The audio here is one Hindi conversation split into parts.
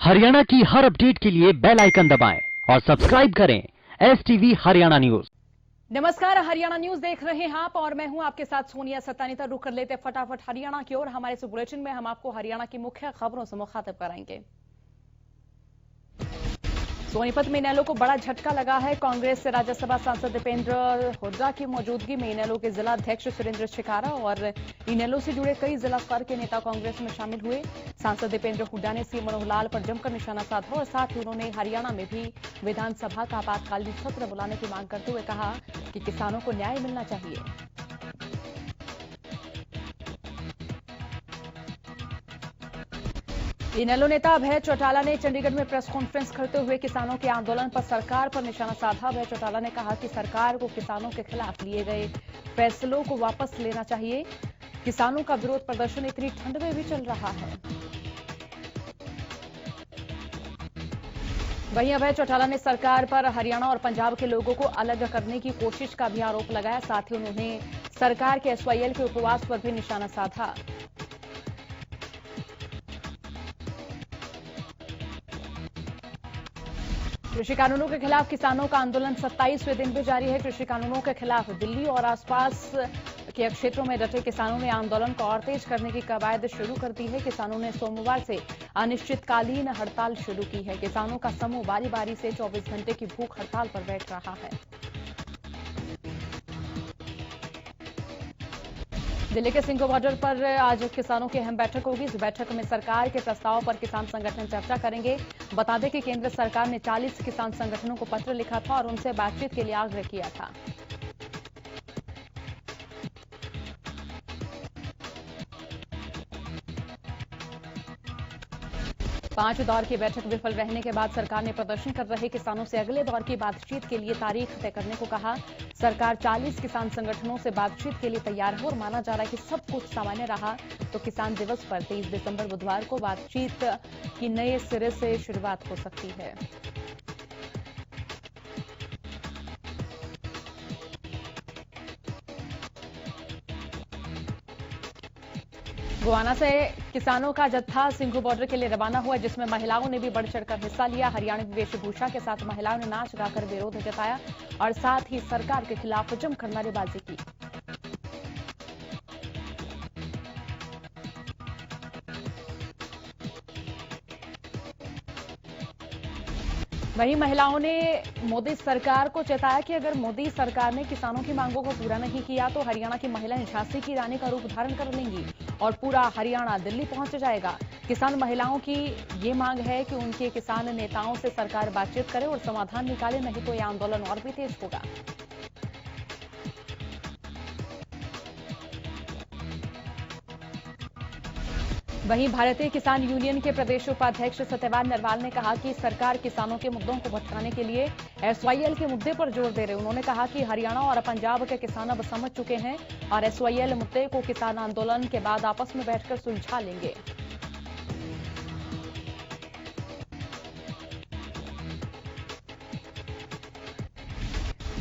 हरियाणा की हर अपडेट के लिए बेल आइकन दबाएं और सब्सक्राइब करें STV हरियाणा न्यूज। नमस्कार, हरियाणा न्यूज देख रहे हैं आप और मैं हूं आपके साथ सोनिया सत्तानीता। रुक कर लेते फटाफट हरियाणा की ओर। हमारे इस बुलेटिन में हम आपको हरियाणा की मुख्य खबरों से मुखातिब कराएंगे। सोनीपत में इनेलो को बड़ा झटका लगा है। कांग्रेस से राज्यसभा सांसद दीपेंद्र हुड्डा की मौजूदगी में इनेलो के जिला अध्यक्ष सुरेंद्र छिकारा और इनेलो से जुड़े कई जिला स्तर के नेता कांग्रेस में शामिल हुए। सांसद दीपेंद्र हुड्डा ने सीएम मनोहर लाल पर जमकर निशाना साधा और साथ ही उन्होंने हरियाणा में भी विधानसभा का आपातकालीन सत्र बुलाने की मांग करते हुए कहा कि किसानों को न्याय मिलना चाहिए। इनेलो नेता अभय चौटाला ने चंडीगढ़ में प्रेस कॉन्फ्रेंस करते हुए किसानों के आंदोलन पर सरकार पर निशाना साधा। अभय चौटाला ने कहा कि सरकार को किसानों के खिलाफ लिए गए फैसलों को वापस लेना चाहिए। किसानों का विरोध प्रदर्शन इतनी ठंड में भी चल रहा है। वहीं अभय चौटाला ने सरकार पर हरियाणा और पंजाब के लोगों को अलग करने की कोशिश का भी आरोप लगाया। साथ ही उन्होंने सरकार के SYL के उपवास पर भी निशाना साधा। कृषि कानूनों के खिलाफ किसानों का आंदोलन 27वें दिन भी जारी है। कृषि कानूनों के खिलाफ दिल्ली और आसपास के क्षेत्रों में डटे किसानों ने आंदोलन को और तेज करने की कवायद शुरू कर दी है। किसानों ने सोमवार से अनिश्चितकालीन हड़ताल शुरू की है। किसानों का समूह बारी बारी से 24 घंटे की भूख हड़ताल पर बैठ रहा है। दिल्ली के सिंघू बॉर्डर पर आज किसानों की अहम बैठक होगी। इस बैठक में सरकार के प्रस्ताव पर किसान संगठन चर्चा करेंगे। बता दें कि केंद्र सरकार ने 40 किसान संगठनों को पत्र लिखा था और उनसे बातचीत के लिए आग्रह किया था। पांच दौर की बैठक विफल रहने के बाद सरकार ने प्रदर्शन कर रहे किसानों से अगले दौर की बातचीत के लिए तारीख तय करने को कहा। सरकार 40 किसान संगठनों से बातचीत के लिए तैयार है और माना जा रहा है कि सब कुछ सामान्य रहा तो किसान दिवस पर 23 दिसंबर बुधवार को बातचीत की नए सिरे से शुरुआत हो सकती है। गोवाना से किसानों का जत्था सिंघू बॉर्डर के लिए रवाना हुआ, जिसमें महिलाओं ने भी बढ़ चढ़कर हिस्सा लिया। हरियाणवी वेशभूषा के साथ महिलाओं ने नाच गाकर विरोध जताया और साथ ही सरकार के खिलाफ जमकर नारेबाजी की। वहीं महिलाओं ने मोदी सरकार को चेताया कि अगर मोदी सरकार ने किसानों की मांगों को पूरा नहीं किया तो हरियाणा की महिलाएं झांसी की रानी का रूप धारण कर लेंगी और पूरा हरियाणा दिल्ली पहुंच जाएगा। किसान महिलाओं की ये मांग है कि उनके किसान नेताओं से सरकार बातचीत करे और समाधान निकाले, नहीं तो यह आंदोलन और भी तेज होगा। वहीं भारतीय किसान यूनियन के प्रदेश उपाध्यक्ष सत्यवान नरवाल ने कहा कि सरकार किसानों के मुद्दों को भटकाने के लिए SYL के मुद्दे पर जोर दे रहे। उन्होंने कहा कि हरियाणा और पंजाब के किसान अब समझ चुके हैं और SYL मुद्दे को किसान आंदोलन के बाद आपस में बैठकर सुलझा लेंगे।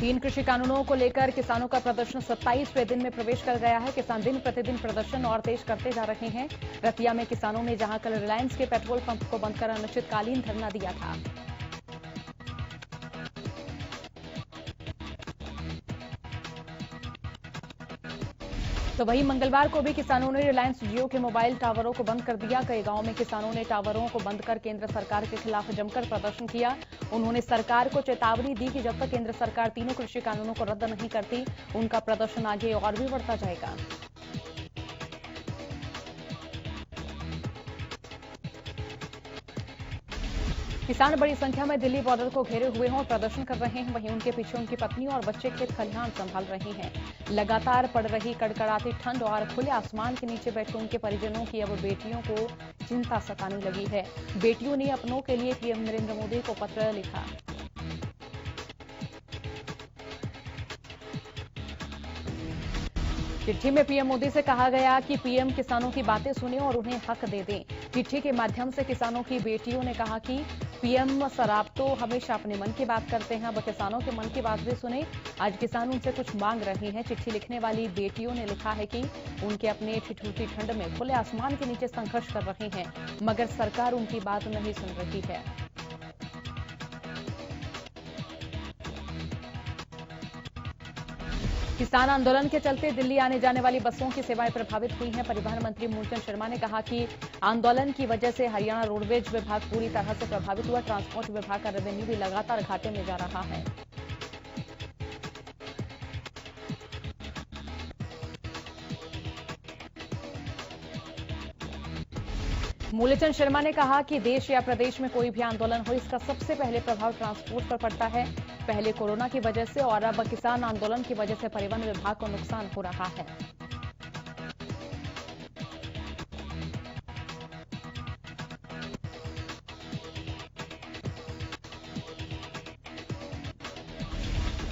तीन कृषि कानूनों को लेकर किसानों का प्रदर्शन 27वें दिन में प्रवेश कर गया है। किसान दिन प्रतिदिन प्रदर्शन और तेज करते जा रहे हैं। रतिया में किसानों ने जहां कल रिलायंस के पेट्रोल पंप को बंद कर अनिश्चितकालीन धरना दिया था। तो वहीं मंगलवार को भी किसानों ने रिलायंस जियो के मोबाइल टावरों को बंद कर दिया। कई गांवों में किसानों ने टावरों को बंद कर केंद्र सरकार के खिलाफ जमकर प्रदर्शन किया। उन्होंने सरकार को चेतावनी दी कि जब तक केंद्र सरकार तीनों कृषि कानूनों को रद्द नहीं करती, उनका प्रदर्शन आगे और भी बढ़ता जाएगा। किसान बड़ी संख्या में दिल्ली बॉर्डर को घेरे हुए हैं और प्रदर्शन कर रहे हैं। वहीं उनके पीछे उनकी पत्नी और बच्चे खेत खलिहान संभाल रहे हैं। लगातार पड़ रही कड़कड़ाती ठंड और खुले आसमान के नीचे बैठे उनके परिजनों की अब बेटियों को चिंता सताने लगी है। बेटियों ने अपनों के लिए पीएम नरेंद्र मोदी को पत्र लिखा। चिट्ठी में पीएम मोदी से कहा गया कि पीएम किसानों की बातें सुने और उन्हें हक दे दें। चिट्ठी के माध्यम से किसानों की बेटियों ने कहा कि पीएम सर, आप तो हमेशा अपने मन की बात करते हैं, अब किसानों के मन की बात भी सुने। आज किसान उनसे कुछ मांग रहे हैं। चिट्ठी लिखने वाली बेटियों ने लिखा है कि उनके अपने ठिठुरती ठंड में खुले आसमान के नीचे संघर्ष कर रहे हैं, मगर सरकार उनकी बात नहीं सुन रही है। किसान आंदोलन के चलते दिल्ली आने जाने वाली बसों की सेवाएं प्रभावित हुई हैं। परिवहन मंत्री मूलचंद शर्मा ने कहा कि आंदोलन की वजह से हरियाणा रोडवेज विभाग पूरी तरह से प्रभावित हुआ। ट्रांसपोर्ट विभाग का रेवेन्यू भी लगातार घाटे में जा रहा है। मूलचंद शर्मा ने कहा कि देश या प्रदेश में कोई भी आंदोलन हो, इसका सबसे पहले प्रभाव ट्रांसपोर्ट पर पड़ता है। पहले कोरोना की वजह से और अब किसान आंदोलन की वजह से परिवहन विभाग को नुकसान हो रहा है।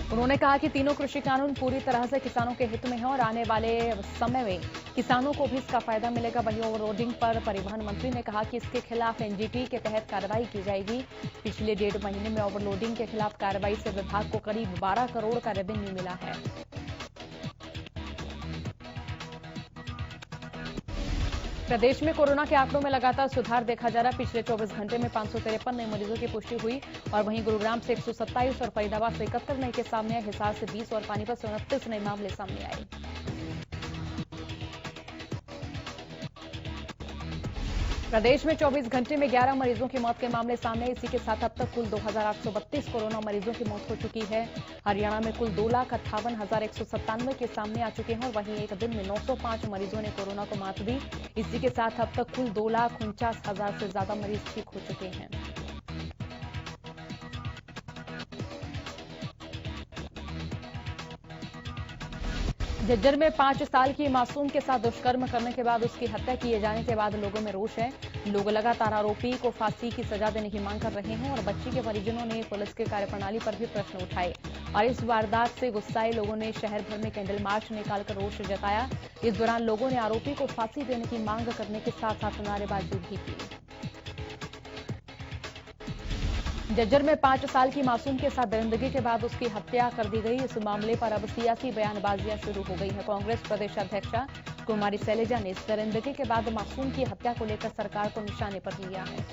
उन्होंने कहा कि तीनों कृषि कानून पूरी तरह से किसानों के हित में हैं और आने वाले समय में किसानों को भी इसका फायदा मिलेगा। वहीं ओवरलोडिंग पर परिवहन मंत्री ने कहा कि इसके खिलाफ एनजीटी के तहत कार्रवाई की जाएगी। पिछले 1.5 महीने में ओवरलोडिंग के खिलाफ कार्रवाई से विभाग को करीब 12 करोड़ का रेवेन्यू मिला है। प्रदेश में कोरोना के आंकड़ों में लगातार सुधार देखा जा रहा है। पिछले 24 घंटे में 553 नए मरीजों की पुष्टि हुई और वहीं गुरुग्राम से 127 और फरीदाबाद से 71 नए के सामने आए। हिसार से 20 और पानीपत से 29 नए मामले सामने आए। प्रदेश में 24 घंटे में 11 मरीजों की मौत के मामले सामने आए। इसी के साथ अब तक कुल 2832 कोरोना मरीजों की मौत हो चुकी है। हरियाणा में कुल 2,58,197 के सामने आ चुके हैं और वहीं एक दिन में 905 मरीजों ने कोरोना को मात दी। इसी के साथ अब तक कुल 2,49,000 से ज्यादा मरीज ठीक हो चुके हैं। झज्जर में 5 साल की मासूम के साथ दुष्कर्म करने के बाद उसकी हत्या किए जाने के बाद लोगों में रोष है। लोग लगातार आरोपी को फांसी की सजा देने की मांग कर रहे हैं और बच्ची के परिजनों ने पुलिस के कार्यप्रणाली पर भी प्रश्न उठाए और इस वारदात से गुस्साए लोगों ने शहर भर में कैंडल मार्च निकालकर रोष जताया। इस दौरान लोगों ने आरोपी को फांसी देने की मांग करने के साथ साथ नारेबाजी भी की। झज्जर में 5 साल की मासूम के साथ दरिंदगी के बाद उसकी हत्या कर दी गई। इस मामले पर अब सियासी बयानबाजियां शुरू हो गई है। कांग्रेस प्रदेश अध्यक्षा कुमारी शैलजा ने इस दरिंदगी के बाद मासूम की हत्या को लेकर सरकार को निशाने पर लिया है।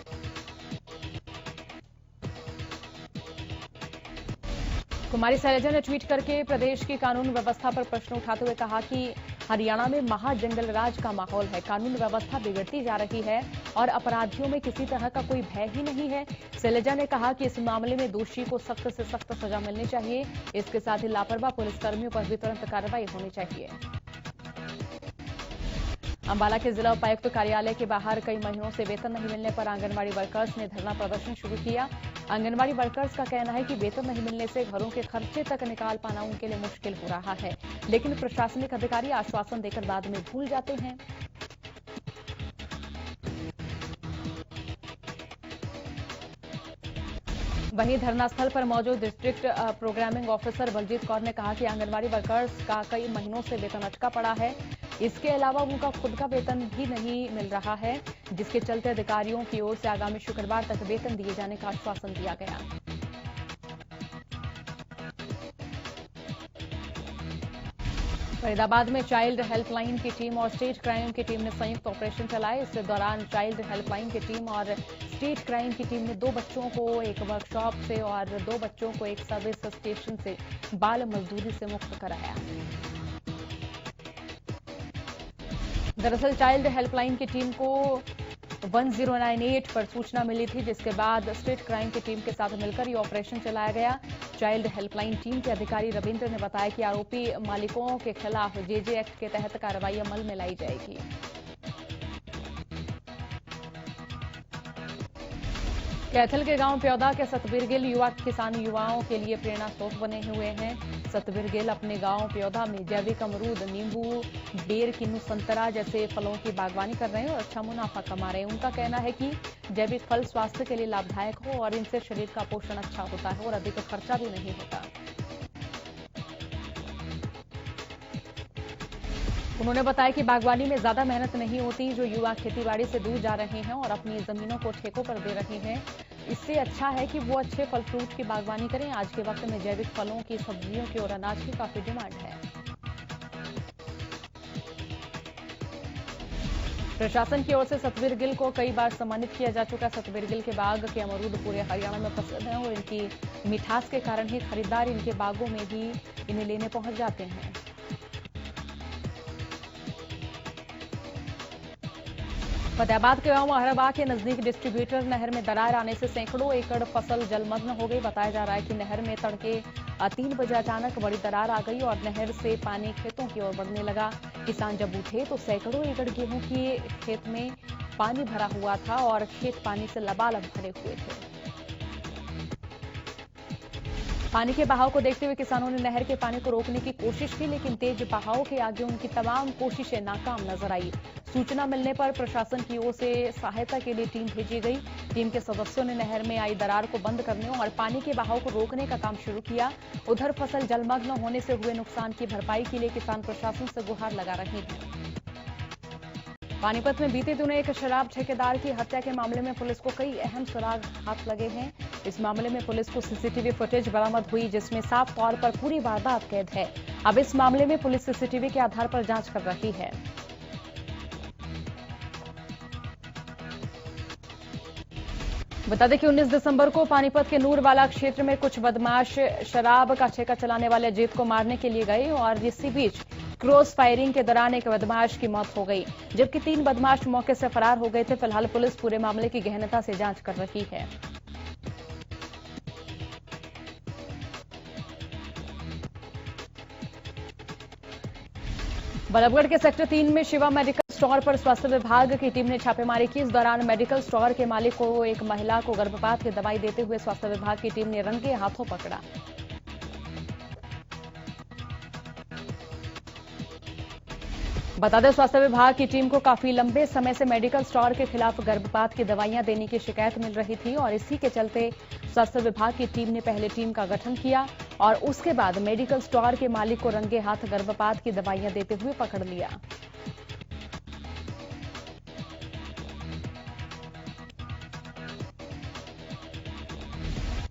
कुमारी शैलजा ने ट्वीट करके प्रदेश की कानून व्यवस्था पर प्रश्न उठाते हुए कहा कि हरियाणा में महाजंगल राज का माहौल है। कानून व्यवस्था बिगड़ती जा रही है और अपराधियों में किसी तरह का कोई भय ही नहीं है। शैलजा ने कहा कि इस मामले में दोषी को सख्त से सख्त सजा मिलनी चाहिए। इसके साथ ही लापरवाह पुलिसकर्मियों पर भी तुरंत कार्रवाई होनी चाहिए। अंबाला के जिला उपायुक्त कार्यालय के बाहर कई महीनों से वेतन नहीं मिलने पर आंगनबाड़ी वर्कर्स ने धरना प्रदर्शन शुरू किया। आंगनबाड़ी वर्कर्स का कहना है कि वेतन नहीं मिलने से घरों के खर्चे तक निकाल पाना उनके लिए मुश्किल हो रहा है, लेकिन प्रशासनिक अधिकारी आश्वासन देकर बाद में भूल जाते हैं। वहीं धरना स्थल पर मौजूद district programming officer Baljit Kaur ने कहा कि आंगनबाड़ी वर्कर्स का कई महीनों से वेतन अटका पड़ा है। इसके अलावा उनका खुद का वेतन भी नहीं मिल रहा है, जिसके चलते अधिकारियों की ओर से आगामी शुक्रवार तक वेतन दिए जाने का आश्वासन दिया गया। फरीदाबाद में चाइल्ड हेल्पलाइन की टीम और स्टेट क्राइम की टीम ने संयुक्त ऑपरेशन चलाए। इस दौरान चाइल्ड हेल्पलाइन की टीम और स्टेट क्राइम की टीम ने 2 बच्चों को एक वर्कशॉप से और 2 बच्चों को एक सर्विस स्टेशन से बाल मजदूरी से मुक्त कराया। दरअसल चाइल्ड हेल्पलाइन की टीम को 1098 पर सूचना मिली थी, जिसके बाद स्टेट क्राइम की टीम के साथ मिलकर ये ऑपरेशन चलाया गया। चाइल्ड हेल्पलाइन टीम के अधिकारी रविंद्र ने बताया कि आरोपी मालिकों के खिलाफ जेजे एक्ट के तहत कार्रवाई अमल में लाई जाएगी। कैथल के गांव प्यौदा के सतबीर गिल युवा किसान युवाओं के लिए प्रेरणा स्रोत बने हुए हैं। सतबीर गिल अपने गांव प्यौदा में जैविक अमरूद, नींबू, बेर, किन्नू, संतरा जैसे फलों की बागवानी कर रहे हैं और अच्छा मुनाफा कमा रहे हैं। उनका कहना है कि जैविक फल स्वास्थ्य के लिए लाभदायक हो और इनसे शरीर का पोषण अच्छा होता है और अधिक खर्चा भी नहीं होता। उन्होंने बताया कि बागवानी में ज्यादा मेहनत नहीं होती। जो युवा खेतीबाड़ी से दूर जा रहे हैं और अपनी जमीनों को ठेकों पर दे रहे हैं, इससे अच्छा है कि वो अच्छे फल फ्रूट की बागवानी करें। आज के वक्त में जैविक फलों की, सब्जियों की और अनाज की काफी डिमांड है। प्रशासन की ओर से सतबीर गिल को कई बार सम्मानित किया जा चुका है। सतबीर गिल के बाग के अमरूद पूरे हरियाणा में प्रसिद्ध हैं और इनकी मिठास के कारण ही खरीदार इनके बागों में ही इन्हें लेने पहुंच जाते हैं। फतेहाबाद के गांव अहराबाग के नजदीक डिस्ट्रीब्यूटर नहर में दरार आने से सैकड़ों एकड़ फसल जलमग्न हो गई। बताया जा रहा है कि नहर में तड़के 3 बजे अचानक बड़ी दरार आ गई और नहर से पानी खेतों की ओर बढ़ने लगा। किसान जब उठे तो सैकड़ों एकड़ गेहूं के खेत में पानी भरा हुआ था और खेत पानी से लबालब भरे हुए थे। पानी के बहाव को देखते हुए किसानों ने नहर के पानी को रोकने की कोशिश की, लेकिन तेज बहाव के आगे उनकी तमाम कोशिशें नाकाम नजर आई। सूचना मिलने पर प्रशासन की ओर से सहायता के लिए टीम भेजी गई। टीम के सदस्यों ने नहर में आई दरार को बंद करने और पानी के बहाव को रोकने का काम शुरू किया। उधर फसल जलमग्न होने से हुए नुकसान की भरपाई के लिए किसान प्रशासन से गुहार लगा रहे हैं। पानीपत में बीते दिनों एक शराब ठेकेदार की हत्या के मामले में पुलिस को कई अहम सुराग हाथ लगे हैं। इस मामले में पुलिस को सीसीटीवी फुटेज बरामद हुई, जिसमें साफ तौर पर पूरी वारदात कैद है। अब इस मामले में पुलिस सीसीटीवी के आधार पर जांच कर रही है। बता दें कि 19 दिसंबर को पानीपत के नूरवाला क्षेत्र में कुछ बदमाश शराब का ठेका चलाने वाले अजीत को मारने के लिए गए और इसी बीच क्रॉस फायरिंग के दौरान एक बदमाश की मौत हो गई, जबकि 3 बदमाश मौके से फरार हो गए थे। फिलहाल पुलिस पूरे मामले की गहनता से जांच कर रही है। बल्लभगढ़ के सेक्टर 3 में शिवा मेडिकल स्टोर पर स्वास्थ्य विभाग की टीम ने छापेमारी की। इस दौरान मेडिकल स्टोर के मालिक को एक महिला को गर्भपात की दवाई देते हुए स्वास्थ्य विभाग की टीम ने रंगे हाथों पकड़ा। बता दें, स्वास्थ्य विभाग की टीम को काफी लंबे समय से मेडिकल स्टोर के खिलाफ गर्भपात की दवाइयां देने की शिकायत मिल रही थी और इसी के चलते स्वास्थ्य विभाग की टीम ने पहले टीम का गठन किया और उसके बाद मेडिकल स्टोर के मालिक को रंगे हाथ गर्भपात की दवाइयां देते हुए पकड़ लिया।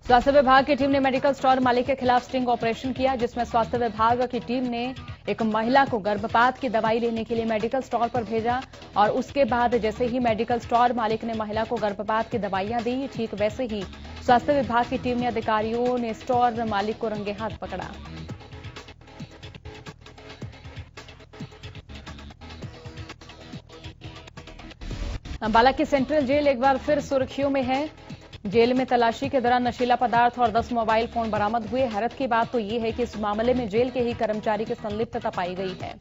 स्वास्थ्य विभाग की टीम ने मेडिकल स्टोर मालिक के खिलाफ स्टिंग ऑपरेशन किया, जिसमें स्वास्थ्य विभाग की टीम ने एक महिला को गर्भपात की दवाई लेने के लिए मेडिकल स्टोर पर भेजा और उसके बाद जैसे ही मेडिकल स्टोर मालिक ने महिला को गर्भपात की दवाइयां दी, ठीक वैसे ही स्वास्थ्य विभाग की टीम ने अधिकारियों ने स्टोर मालिक को रंगे हाथ पकड़ा। अंबाला की सेंट्रल जेल एक बार फिर सुर्खियों में है। जेल में तलाशी के दौरान नशीला पदार्थ और 10 मोबाइल फोन बरामद हुए। हैरत की बात तो ये है कि इस मामले में जेल के ही कर्मचारी की संलिप्तता पाई गई है।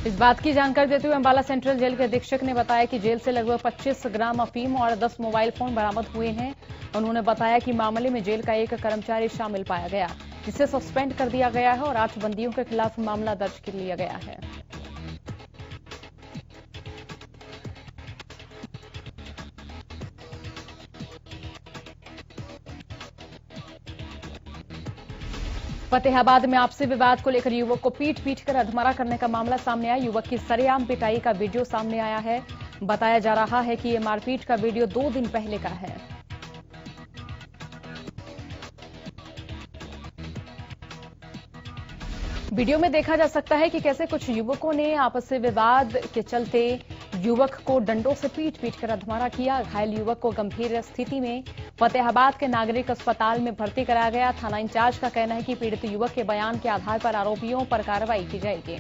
इस बात की जानकारी देते हुए अंबाला सेंट्रल जेल के अधीक्षक ने बताया कि जेल से लगभग 25 ग्राम अफीम और 10 मोबाइल फोन बरामद हुए हैं। उन्होंने बताया कि मामले में जेल का एक कर्मचारी शामिल पाया गया, जिसे सस्पेंड कर दिया गया है और 8 बंदियों के खिलाफ मामला दर्ज कर लिया गया है। फतेहाबाद में आपसी विवाद को लेकर युवक को पीट कर अधमरा करने का मामला सामने आया। युवक की सरेआम पिटाई का वीडियो सामने आया है। बताया जा रहा है कि यह मारपीट का वीडियो 2 दिन पहले का है। वीडियो में देखा जा सकता है कि कैसे कुछ युवकों ने आपसी विवाद के चलते युवक को डंडों से पीट कर अधमरा किया। घायल युवक को गंभीर स्थिति में फतेहाबाद के नागरिक अस्पताल में भर्ती कराया गया। थाना इंचार्ज का कहना है कि पीड़ित युवक के बयान के आधार पर आरोपियों पर कार्रवाई की जाएगी।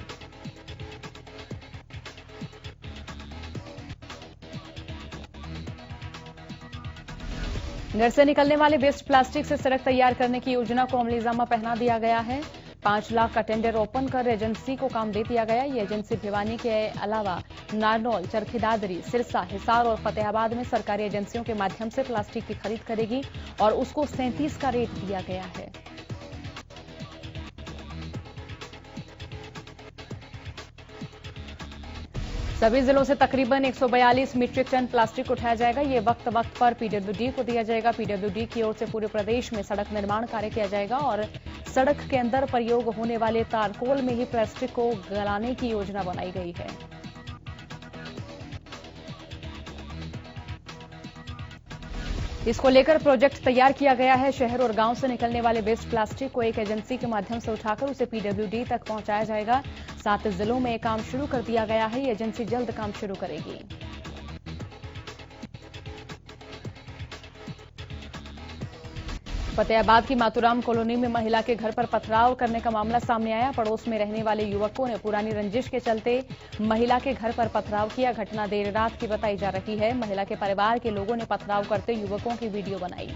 घर से निकलने वाले वेस्ट प्लास्टिक से सड़क तैयार करने की योजना को अमलीजामा पहना दिया गया है। 5 लाख का टेंडर ओपन कर एजेंसी को काम दे दिया गया। ये एजेंसी भिवानी के अलावा नारनौल, चरखी दादरी, सिरसा, हिसार और फतेहाबाद में सरकारी एजेंसियों के माध्यम से प्लास्टिक की खरीद करेगी और उसको 37 का रेट दिया गया है। सभी जिलों से तकरीबन 142 मीट्रिक टन प्लास्टिक उठाया जाएगा। ये वक्त पर पीडब्ल्यूडी को दिया जाएगा। पीडब्ल्यूडी की ओर से पूरे प्रदेश में सड़क निर्माण कार्य किया जाएगा और सड़क के अंदर प्रयोग होने वाले तारकोल में ही प्लास्टिक को गलाने की योजना बनाई गई है। इसको लेकर प्रोजेक्ट तैयार किया गया है। शहर और गांव से निकलने वाले वेस्ट प्लास्टिक को एक एजेंसी के माध्यम से उठाकर उसे पीडब्ल्यूडी तक पहुंचाया जाएगा। 7 जिलों में काम शुरू कर दिया गया है। ये एजेंसी जल्द काम शुरू करेगी। फतेहाबाद की मातूराम कॉलोनी में महिला के घर पर पथराव करने का मामला सामने आया। पड़ोस में रहने वाले युवकों ने पुरानी रंजिश के चलते महिला के घर पर पथराव किया। घटना देर रात की बताई जा रही है। महिला के परिवार के लोगों ने पथराव करते युवकों की वीडियो बनाई।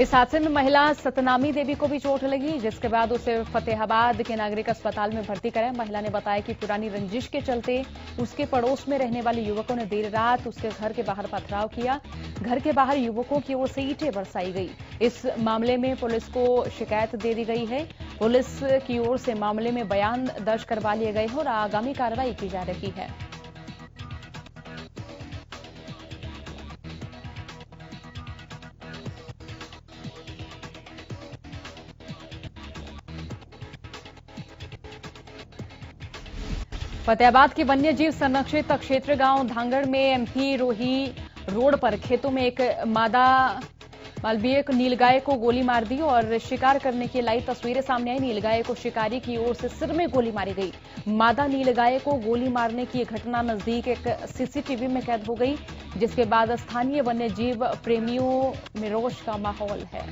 इस हादसे में महिला सतनामी देवी को भी चोट लगी, जिसके बाद उसे फतेहाबाद के नागरिक अस्पताल में भर्ती कराया। महिला ने बताया कि पुरानी रंजिश के चलते उसके पड़ोस में रहने वाले युवकों ने देर रात उसके घर के बाहर पथराव किया। घर के बाहर युवकों की ओर से ईंटें बरसाई गई। इस मामले में पुलिस को शिकायत दे दी गई है। पुलिस की ओर से मामले में बयान दर्ज करवा लिए गए हैं और आगामी कार्रवाई की जा रही है। फतेहाबाद के वन्य जीव संरक्षित क्षेत्र गांव धांगड़ में एमपी रोही रोड पर खेतों में एक मादा मालवीय नीलगाय को गोली मार दी और शिकार करने की लाइव तस्वीरें सामने आई। नीलगाय को शिकारी की ओर से सिर में गोली मारी गई। मादा नीलगाय को गोली मारने की घटना नजदीक एक सीसीटीवी में कैद हो गई, जिसके बाद स्थानीय वन्य जीव प्रेमियों में रोष का माहौल है।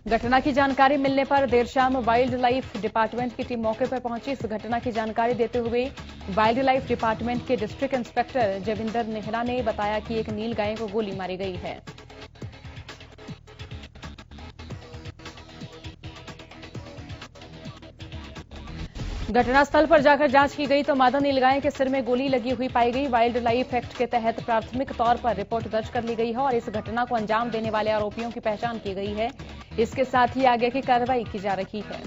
घटना की जानकारी मिलने पर देर शाम वाइल्ड लाइफ डिपार्टमेंट की टीम मौके पर पहुंची। इस घटना की जानकारी देते हुए वाइल्ड लाइफ डिपार्टमेंट के डिस्ट्रिक्ट इंस्पेक्टर जविंदर नेहरा ने बताया कि एक नीलगाय को गोली मारी गई है। घटनास्थल पर जाकर जांच की गई तो मादा नीलगाय के सिर में गोली लगी हुई पाई गई। वाइल्ड लाइफ एक्ट के तहत प्राथमिक तौर पर रिपोर्ट दर्ज कर ली गई है और इस घटना को अंजाम देने वाले आरोपियों की पहचान की गई है। इसके साथ ही आगे की कार्रवाई की जा रही है।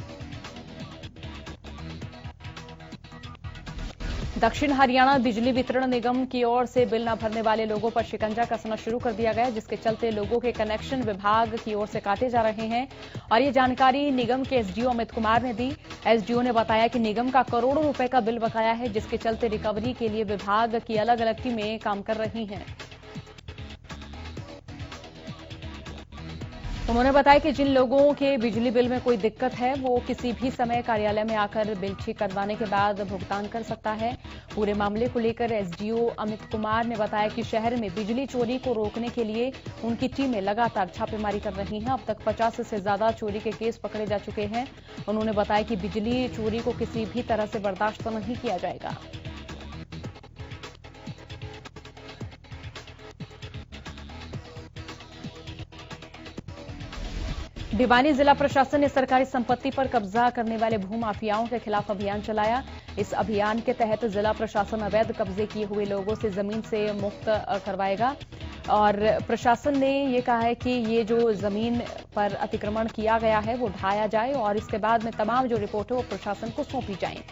दक्षिण हरियाणा बिजली वितरण निगम की ओर से बिल न भरने वाले लोगों पर शिकंजा कसना शुरू कर दिया गया, जिसके चलते लोगों के कनेक्शन विभाग की ओर से काटे जा रहे हैं। और ये जानकारी निगम के एसडीओ अमित कुमार ने दी। एसडीओ ने बताया कि निगम का करोड़ों रुपए का बिल बकाया है, जिसके चलते रिकवरी के लिए विभाग की अलग अलग टीमें काम कर रही हैं। उन्होंने बताया कि जिन लोगों के बिजली बिल में कोई दिक्कत है वो किसी भी समय कार्यालय में आकर बिल ठीक करवाने के बाद भुगतान कर सकता है। पूरे मामले को लेकर एसडीओ अमित कुमार ने बताया कि शहर में बिजली चोरी को रोकने के लिए उनकी टीमें लगातार छापेमारी कर रही हैं। अब तक 50 से ज्यादा चोरी के केस पकड़े जा चुके हैं। उन्होंने बताया कि बिजली चोरी को किसी भी तरह से बर्दाश्त नहीं किया जाएगा। भिवानी जिला प्रशासन ने सरकारी संपत्ति पर कब्जा करने वाले भूमाफियाओं के खिलाफ अभियान चलाया। इस अभियान के तहत जिला प्रशासन अवैध कब्जे किए हुए लोगों से जमीन से मुक्त करवाएगा और प्रशासन ने ये कहा है कि ये जो जमीन पर अतिक्रमण किया गया है वो ढाया जाए और इसके बाद में तमाम जो रिपोर्ट है वो प्रशासन को सौंपी जाए।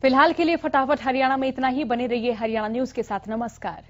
फिलहाल के लिए फटाफट हरियाणा में इतना ही। बने रहिए हरियाणा न्यूज के साथ। नमस्कार।